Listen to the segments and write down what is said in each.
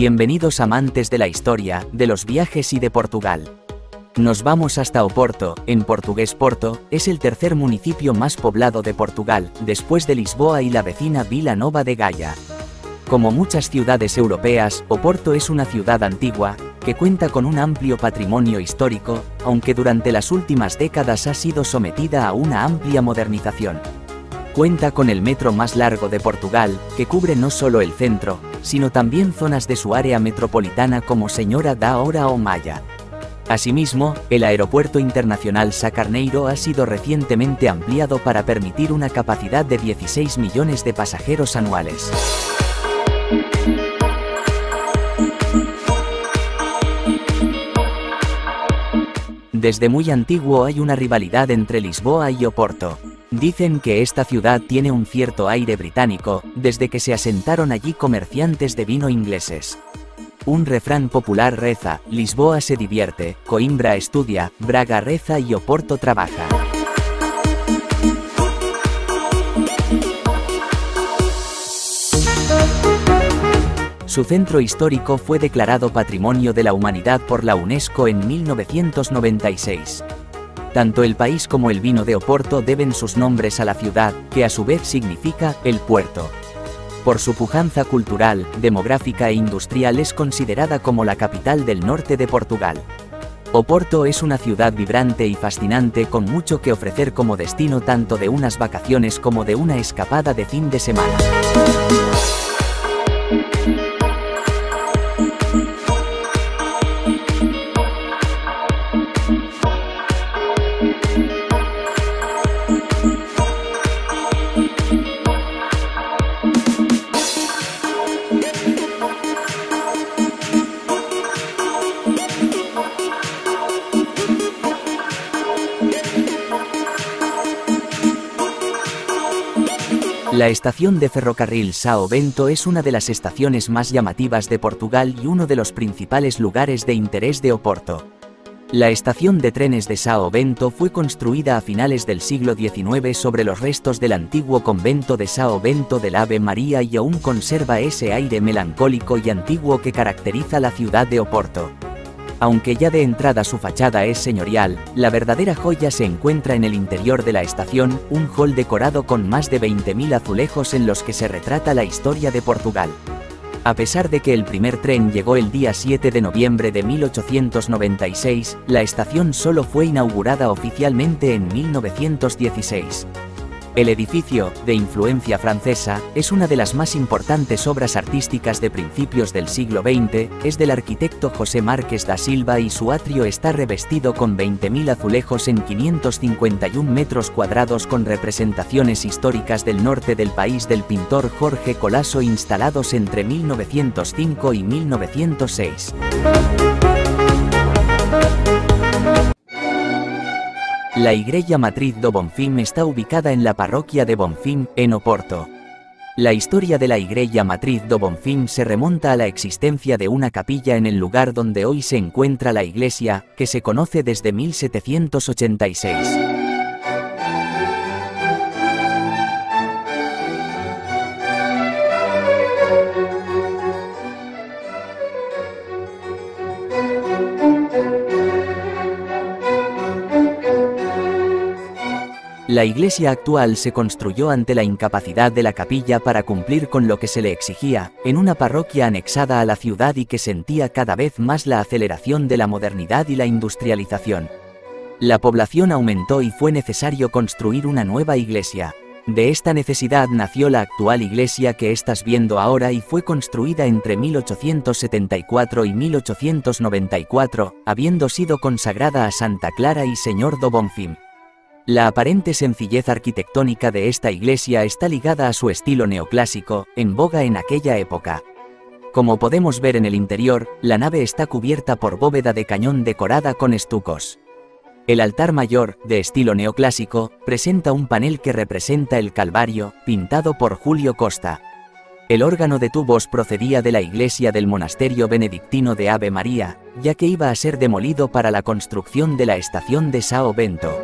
Bienvenidos amantes de la historia, de los viajes y de Portugal. Nos vamos hasta Oporto, en portugués Porto, es el tercer municipio más poblado de Portugal, después de Lisboa y la vecina Vila Nova de Gaia. Como muchas ciudades europeas, Oporto es una ciudad antigua, que cuenta con un amplio patrimonio histórico, aunque durante las últimas décadas ha sido sometida a una amplia modernización. Cuenta con el metro más largo de Portugal, que cubre no solo el centro, sino también zonas de su área metropolitana como Senhora da Hora o Maya. Asimismo, el Aeropuerto Internacional Sá Carneiro ha sido recientemente ampliado para permitir una capacidad de 16 millones de pasajeros anuales. Desde muy antiguo hay una rivalidad entre Lisboa y Oporto. Dicen que esta ciudad tiene un cierto aire británico, desde que se asentaron allí comerciantes de vino ingleses. Un refrán popular reza: Lisboa se divierte, Coimbra estudia, Braga reza y Oporto trabaja. Su centro histórico fue declarado Patrimonio de la Humanidad por la UNESCO en 1996. Tanto el país como el vino de Oporto deben sus nombres a la ciudad, que a su vez significa el puerto. Por su pujanza cultural, demográfica e industrial es considerada como la capital del norte de Portugal. Oporto es una ciudad vibrante y fascinante con mucho que ofrecer como destino tanto de unas vacaciones como de una escapada de fin de semana. La estación de ferrocarril São Bento es una de las estaciones más llamativas de Portugal y uno de los principales lugares de interés de Oporto. La estación de trenes de São Bento fue construida a finales del siglo XIX sobre los restos del antiguo convento de São Bento del Ave María y aún conserva ese aire melancólico y antiguo que caracteriza la ciudad de Oporto. Aunque ya de entrada su fachada es señorial, la verdadera joya se encuentra en el interior de la estación, un hall decorado con más de 20.000 azulejos en los que se retrata la historia de Portugal. A pesar de que el primer tren llegó el día 7 de noviembre de 1896, la estación solo fue inaugurada oficialmente en 1916. El edificio, de influencia francesa, es una de las más importantes obras artísticas de principios del siglo XX, es del arquitecto José Marques da Silva y su atrio está revestido con 20.000 azulejos en 551 metros cuadrados con representaciones históricas del norte del país del pintor Jorge Colasso instalados entre 1905 y 1906. La Igreja Matriz do Bonfim está ubicada en la parroquia de Bonfim, en Oporto. La historia de la Igreja Matriz do Bonfim se remonta a la existencia de una capilla en el lugar donde hoy se encuentra la iglesia, que se conoce desde 1786. La iglesia actual se construyó ante la incapacidad de la capilla para cumplir con lo que se le exigía, en una parroquia anexada a la ciudad y que sentía cada vez más la aceleración de la modernidad y la industrialización. La población aumentó y fue necesario construir una nueva iglesia. De esta necesidad nació la actual iglesia que estás viendo ahora y fue construida entre 1874 y 1894, habiendo sido consagrada a Santa Clara y Señor do Bonfim. La aparente sencillez arquitectónica de esta iglesia está ligada a su estilo neoclásico, en boga en aquella época. Como podemos ver en el interior, la nave está cubierta por bóveda de cañón decorada con estucos. El altar mayor, de estilo neoclásico, presenta un panel que representa el Calvario, pintado por Julio Costa. El órgano de tubos procedía de la iglesia del monasterio benedictino de Ave María, ya que iba a ser demolido para la construcción de la estación de São Bento.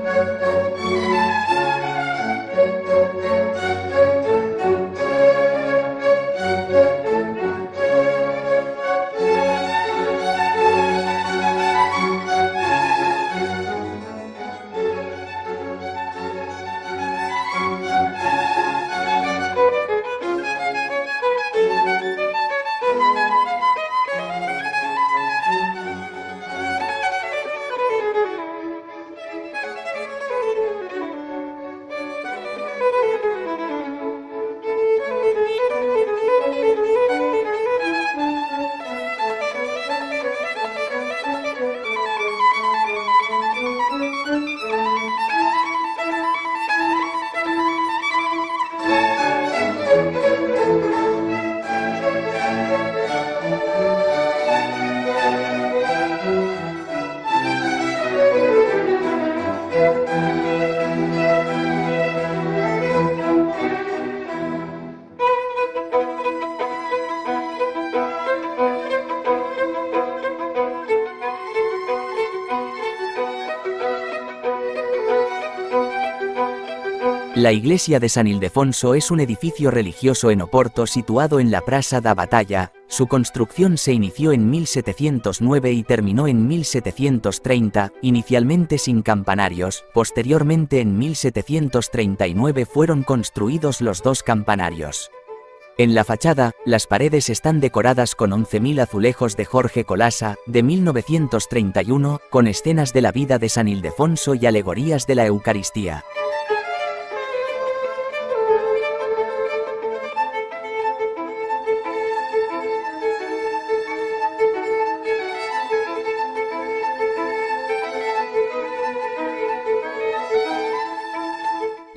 La iglesia de San Ildefonso es un edificio religioso en Oporto situado en la Praça da Batalla. Su construcción se inició en 1709 y terminó en 1730, inicialmente sin campanarios. Posteriormente en 1739 fueron construidos los dos campanarios. En la fachada, las paredes están decoradas con 11.000 azulejos de Jorge Colasa, de 1931, con escenas de la vida de San Ildefonso y alegorías de la Eucaristía.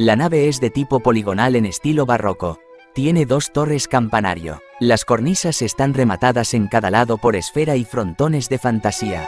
La nave es de tipo poligonal en estilo barroco. Tiene dos torres campanario. Las cornisas están rematadas en cada lado por esfera y frontones de fantasía.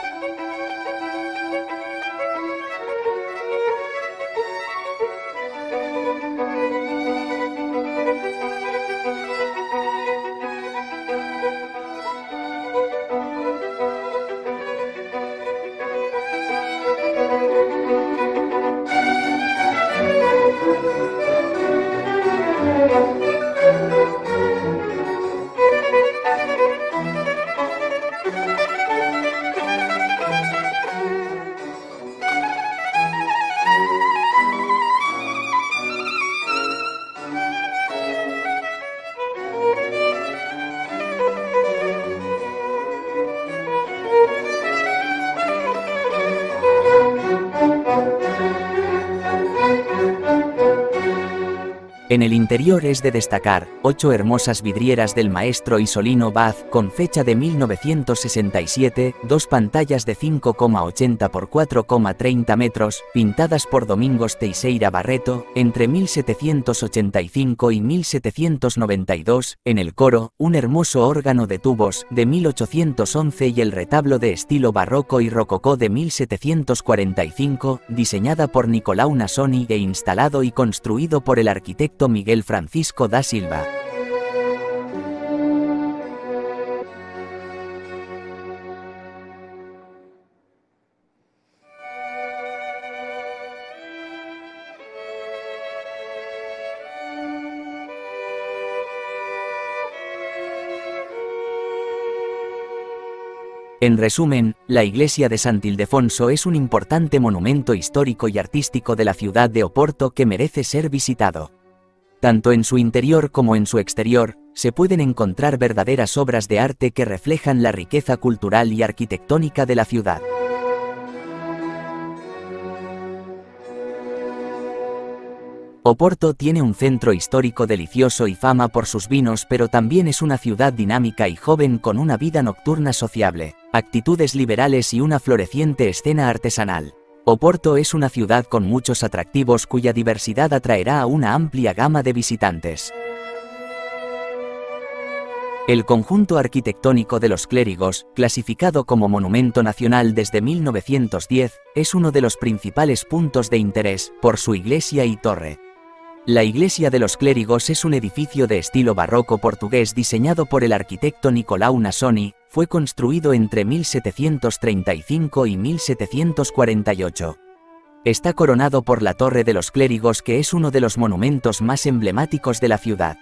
En el interior es de destacar 8 hermosas vidrieras del maestro Isolino Vaz, con fecha de 1967, 2 pantallas de 5,80 por 4,30 metros, pintadas por Domingos Teixeira Barreto, entre 1785 y 1792, en el coro, un hermoso órgano de tubos, de 1811 y el retablo de estilo barroco y rococó de 1745, diseñada por Nicolau Nasoni e instalado y construido por el arquitecto Miguel Francisco da Silva. En resumen, la iglesia de Sant Ildefonso es un importante monumento histórico y artístico de la ciudad de Oporto que merece ser visitado. Tanto en su interior como en su exterior, se pueden encontrar verdaderas obras de arte que reflejan la riqueza cultural y arquitectónica de la ciudad. Oporto tiene un centro histórico delicioso y fama por sus vinos, pero también es una ciudad dinámica y joven con una vida nocturna sociable, actitudes liberales y una floreciente escena artesanal. Oporto es una ciudad con muchos atractivos cuya diversidad atraerá a una amplia gama de visitantes. El conjunto arquitectónico de los Clérigos, clasificado como Monumento Nacional desde 1910, es uno de los principales puntos de interés, por su iglesia y torre. La iglesia de los Clérigos es un edificio de estilo barroco portugués diseñado por el arquitecto Nicolau Nasoni. Fue construido entre 1735 y 1748. Está coronado por la Torre de los Clérigos, que es uno de los monumentos más emblemáticos de la ciudad.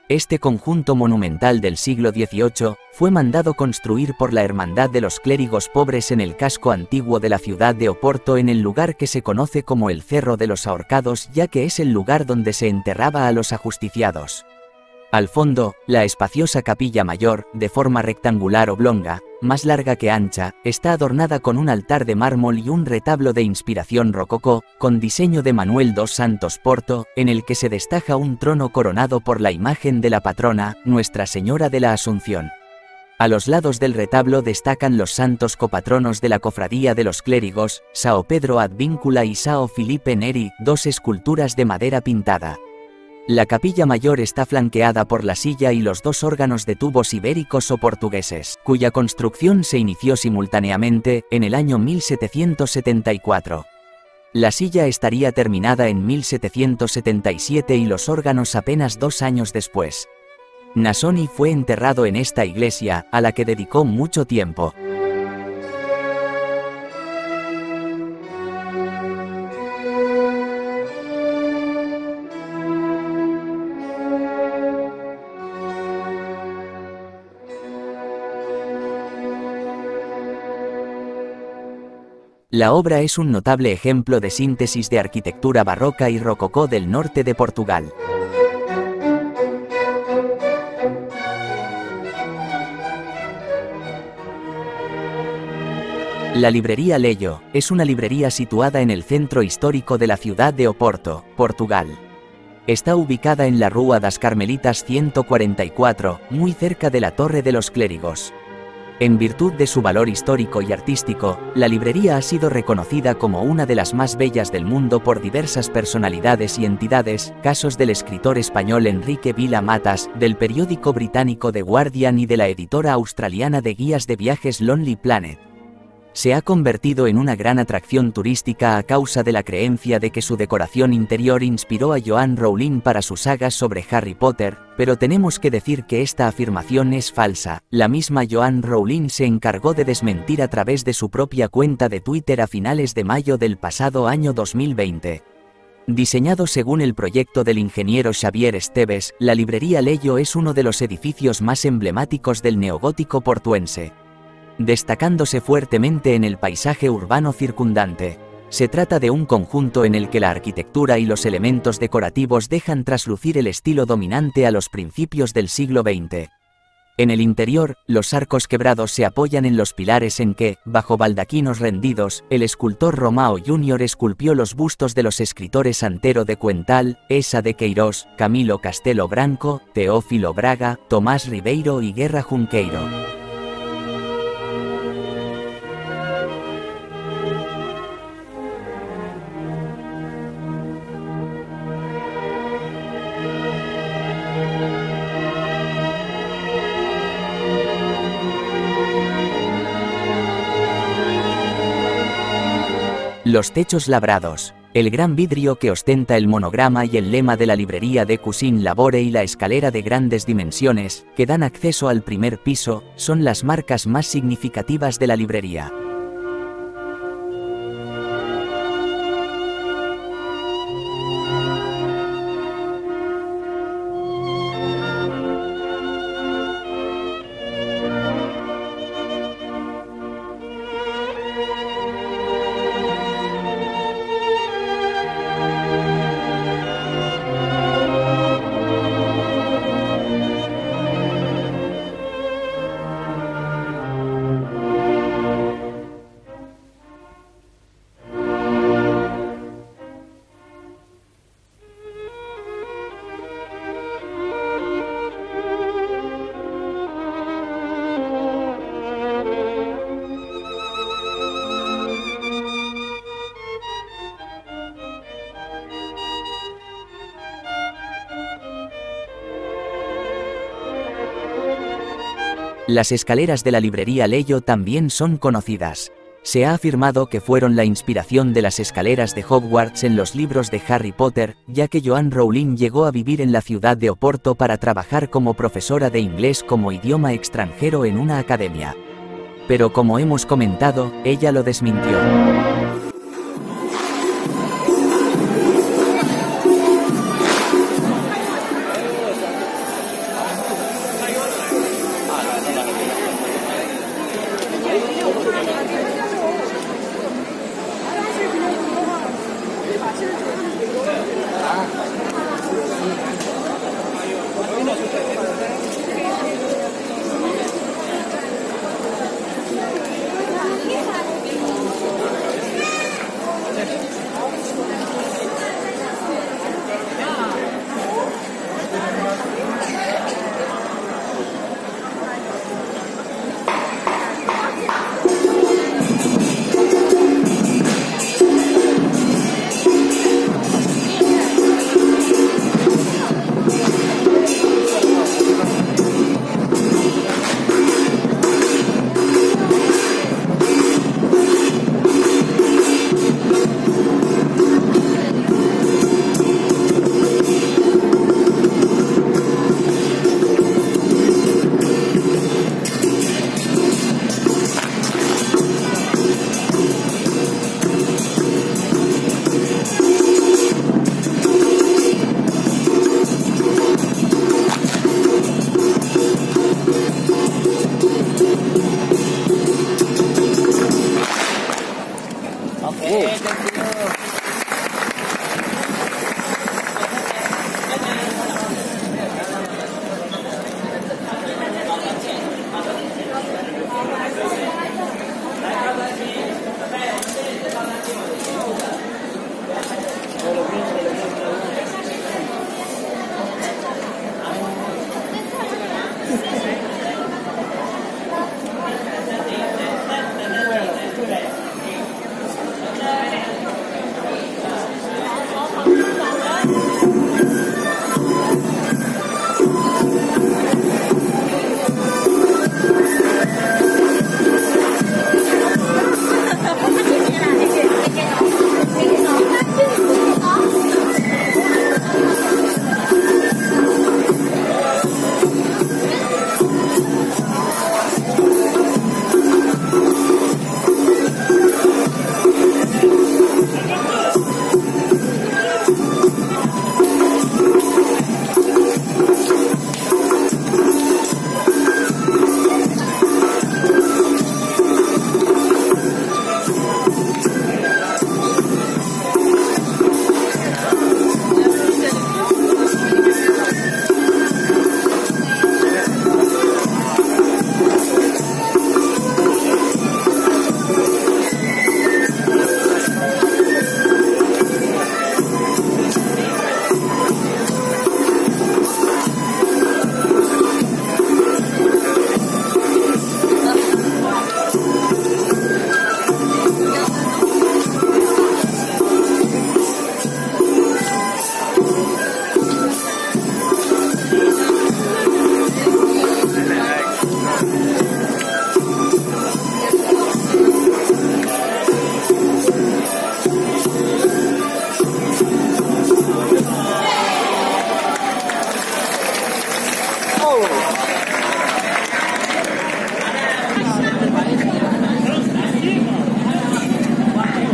Este conjunto monumental del siglo XVIII fue mandado construir por la Hermandad de los Clérigos Pobres en el casco antiguo de la ciudad de Oporto, en el lugar que se conoce como el Cerro de los Ahorcados, ya que es el lugar donde se enterraba a los ajusticiados. Al fondo, la espaciosa capilla mayor, de forma rectangular oblonga, más larga que ancha, está adornada con un altar de mármol y un retablo de inspiración rococó, con diseño de Manuel dos Santos Porto, en el que se destaca un trono coronado por la imagen de la patrona, Nuestra Señora de la Asunción. A los lados del retablo destacan los santos copatronos de la cofradía de los clérigos, Sao Pedro Advíncula y Sao Filipe Neri, dos esculturas de madera pintada. La capilla mayor está flanqueada por la silla y los dos órganos de tubos ibéricos o portugueses, cuya construcción se inició simultáneamente, en el año 1774. La silla estaría terminada en 1777 y los órganos apenas 2 años después. Nasoni fue enterrado en esta iglesia, a la que dedicó mucho tiempo. La obra es un notable ejemplo de síntesis de arquitectura barroca y rococó del norte de Portugal. La librería Leio es una librería situada en el centro histórico de la ciudad de Oporto, Portugal. Está ubicada en la Rúa das Carmelitas 144, muy cerca de la Torre de los Clérigos. En virtud de su valor histórico y artístico, la librería ha sido reconocida como una de las más bellas del mundo por diversas personalidades y entidades, casos del escritor español Enrique Vila Matas, del periódico británico The Guardian y de la editora australiana de guías de viajes Lonely Planet. Se ha convertido en una gran atracción turística a causa de la creencia de que su decoración interior inspiró a Joanne Rowling para sus sagas sobre Harry Potter, pero tenemos que decir que esta afirmación es falsa. La misma Joanne Rowling se encargó de desmentir a través de su propia cuenta de Twitter a finales de mayo del pasado año 2020. Diseñado según el proyecto del ingeniero Xavier Esteves, la librería Leio es uno de los edificios más emblemáticos del neogótico portuense, destacándose fuertemente en el paisaje urbano circundante. Se trata de un conjunto en el que la arquitectura y los elementos decorativos dejan traslucir el estilo dominante a los principios del siglo XX. En el interior, los arcos quebrados se apoyan en los pilares en que, bajo baldaquinos rendidos, el escultor Romao Jr. esculpió los bustos de los escritores Antero de Cuental, Esa de Queirós, Camilo Castelo Branco, Teófilo Braga, Tomás Ribeiro y Guerra Junqueiro. Los techos labrados, el gran vidrio que ostenta el monograma y el lema de la librería de Cusin Labore y la escalera de grandes dimensiones, que dan acceso al primer piso, son las marcas más significativas de la librería. Las escaleras de la librería Leio también son conocidas. Se ha afirmado que fueron la inspiración de las escaleras de Hogwarts en los libros de Harry Potter, ya que Joanne Rowling llegó a vivir en la ciudad de Oporto para trabajar como profesora de inglés como idioma extranjero en una academia. Pero como hemos comentado, ella lo desmintió.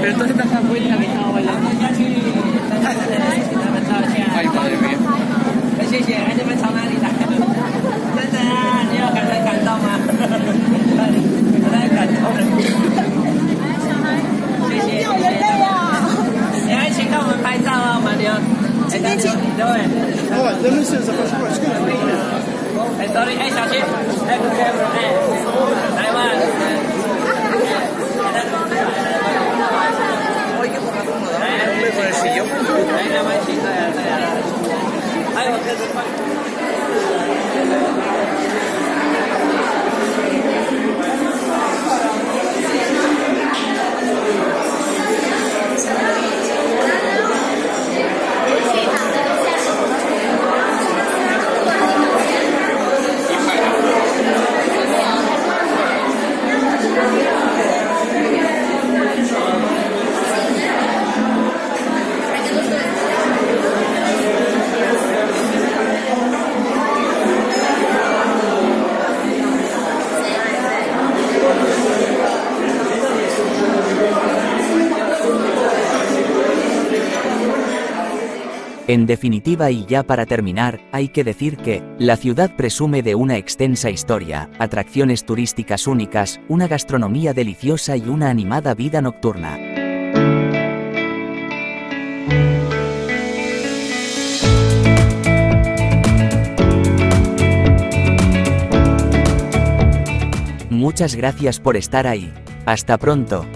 Pero entonces esta vuelta que estaba bailando. Ay, madre mía. 谢谢，你们从哪里来？真的啊，你有感动吗？我太感动了。谢谢，谢谢。你还请到我们拍照啊？我们留。今天请。对。哦，人们是什么哎 ，sorry， 哎，小心，哎，不对，哎，来嘛。Con el sillón. En definitiva y ya para terminar, hay que decir que, la ciudad presume de una extensa historia, atracciones turísticas únicas, una gastronomía deliciosa y una animada vida nocturna. Muchas gracias por estar ahí. Hasta pronto.